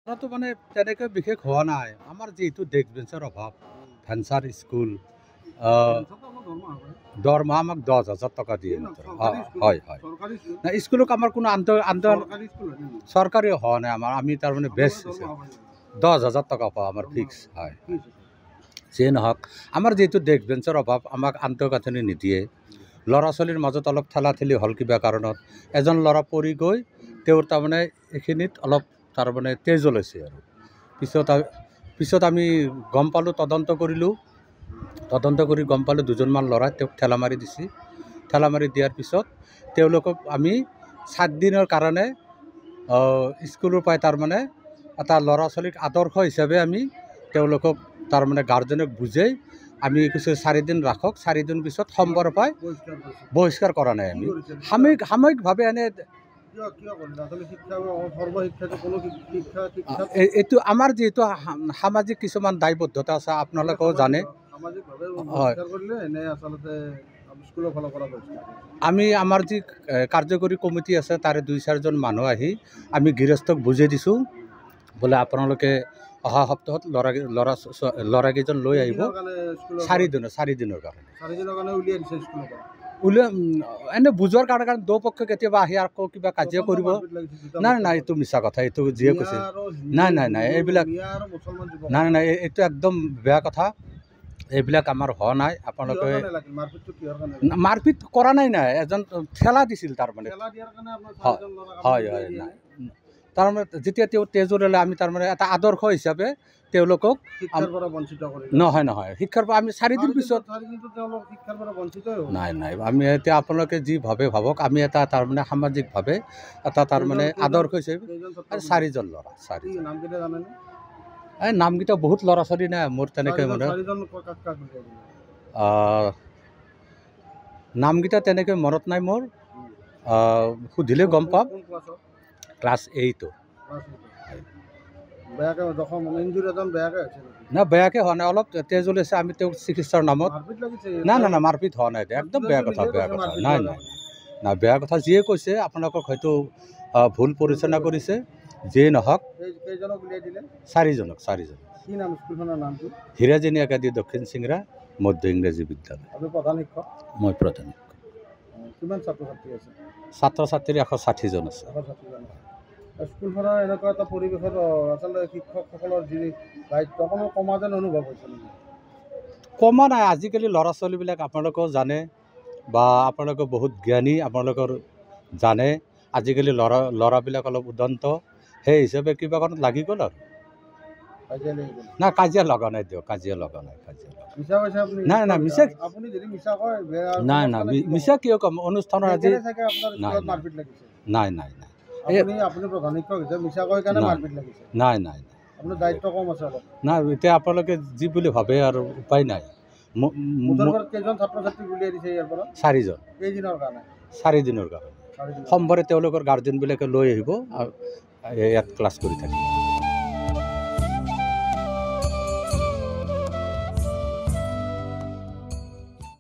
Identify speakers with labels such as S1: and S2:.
S1: তো মানে তেনেকৈ বিশেষ হোৱা নাই। আমাৰ যিহেতু ডেস্ক বেঞ্চৰ অভাৱ, ভেঞ্চাৰ স্কুল দৰমহা আমাক 10,000 টকা দিয়ে মাত্ৰ। হয় হয়, স্কুলক আমাৰ কোনো চৰকাৰী হোৱা নাই। আমি তাৰমানে বেষ্ট 10,000 টকা পাওঁ আমাৰ ফিক্স। হয়, যিয়ে নহওক আমাৰ যিহেতু ডেস্ক বেঞ্চৰ অভাৱ, আমাক আন্তঃগাঁথনি নিদিয়ে। ল'ৰা ছোৱালীৰ মাজত অলপ ঠেলাঠেলি হ'ল কিবা কাৰণত, এজন ল'ৰা পৰি গৈ তেওঁৰ তাৰমানে এইখিনিত অলপ তাৰমানে তেজ ওলাইছে আৰু পিছত আমি গম পালোঁ, তদন্ত কৰি গম পালোঁ দুজনমান ল'ৰাই তেওঁক ঠেলা মাৰি দিছে। ঠেলা মাৰি দিয়াৰ পিছত তেওঁলোকক আমি 7 দিনৰ কাৰণে স্কুলৰ পৰাই তাৰমানে এটা ল'ৰা ছোৱালীক আদৰ্শ হিচাপে আমি তেওঁলোকক তাৰমানে গাৰ্জেনক বুজাই আমি কিছু 4 দিন ৰাখক, 4 দিন পিছত সোমবাৰৰ পৰাই বহিষ্কাৰ কৰা নাই। আমি সাময়িকভাৱে এনে এইটো আমাৰ যিহেতু সামাজিক কিছুমান দায়বদ্ধতা আছে, আপোনালোকেও জানে। আমি আমাৰ যি কাৰ্যকৰী কমিটি আছে তাৰে 2-4জন মানুহ আহি আমি গৃহস্থক বুজাই দিছোঁ, বোলে আপোনালোকে অহা সপ্তাহত ল'ৰাকেইজন লৈ আহিব 4 দিনৰ কাৰণে এনে বুজোৱাৰ কাৰণে দুপক্ষে কেতিয়াবা আহি আকৌ কিবা কাজিয়া কৰিব। নাই, এইটো মিছা কথা, এইটো যিয়ে কৈছে। নাই এইবিলাক নাই, এইটো একদম বেয়া কথা। এইবিলাক আমাৰ হোৱা নাই। আপোনালোকে মাৰপিট কৰা নাই, এজন ঠেলা দিছিল তাৰমানে। হয়, নাই তাৰমানে যেতিয়া তেওঁ তেজ ওলালে আমি তাৰমানে এটা আদৰ্শ হিচাপে তেওঁলোকক নহয় শিক্ষাৰ পৰা আমি 4 দিন পিছত নাই আমি এতিয়া আপোনালোকে যি ভাবক, আমি এটা তাৰমানে সামাজিকভাৱে এটা তাৰমানে আদৰ্শ হিচাপে 4জন ল'ৰা। এই নামকেইটা বহুত ল'ৰা ছোৱালী নাই মোৰ তেনেকৈ মানে নামকেইটা তেনেকৈ মনত নাই মোৰ। সুধিলে গম পাম। ক্লাছ 8। না বেয়াকৈ হোৱা নাই, অলপ তেজ ওলাইছে। আমি তেওঁক চিকিৎসাৰ নামত নাই মাৰপিট হোৱা নাই, একদম বেয়া কথা। নাই বেয়া কথা যিয়ে কৈছে, আপোনালোকক হয়তো ভুল পৰিচালনা কৰিছে। যিয়ে নহওক 4জনক হিৰাজনী একাডেমী দক্ষিণ চিংৰা মধ্য ইংৰাজী বিদ্যালয়। মই প্ৰধান শিক্ষক। ছাত্ৰ ছাত্ৰী 160 জন আছে। স্কুলখনৰ এনেকুৱা এটা পৰিৱেশত আচলতে শিক্ষকসকলৰ যি দায়িত্ব অকণমান কমা যেন অনুভৱ হৈছে নেকি? কমা নাই। আজিকালি ল'ৰা ছোৱালীবিলাক আপোনালোকেও জানে, বা আপোনালোকে বহুত জ্ঞানী, আপোনালোকৰ জানে। আজিকালি ল'ৰাবিলাক অলপ উদন্ত, সেই হিচাপে কিবা কাৰণত লাগি গ'ল আৰু না কাজিয়া লগা নাই দিয়ক। নাই মিছা কিয় ক'ম? অনুষ্ঠানৰ আজি নাই নাই এতিয়া আপোনালোকে যি বুলি ভাবে আৰু উপায় নাই। 4 দিনৰ কাৰণে সোমবাৰে তেওঁলোকৰ গাৰ্জেনবিলাকে লৈ আহিব আৰু ইয়াত ক্লাছ কৰি থাকিব।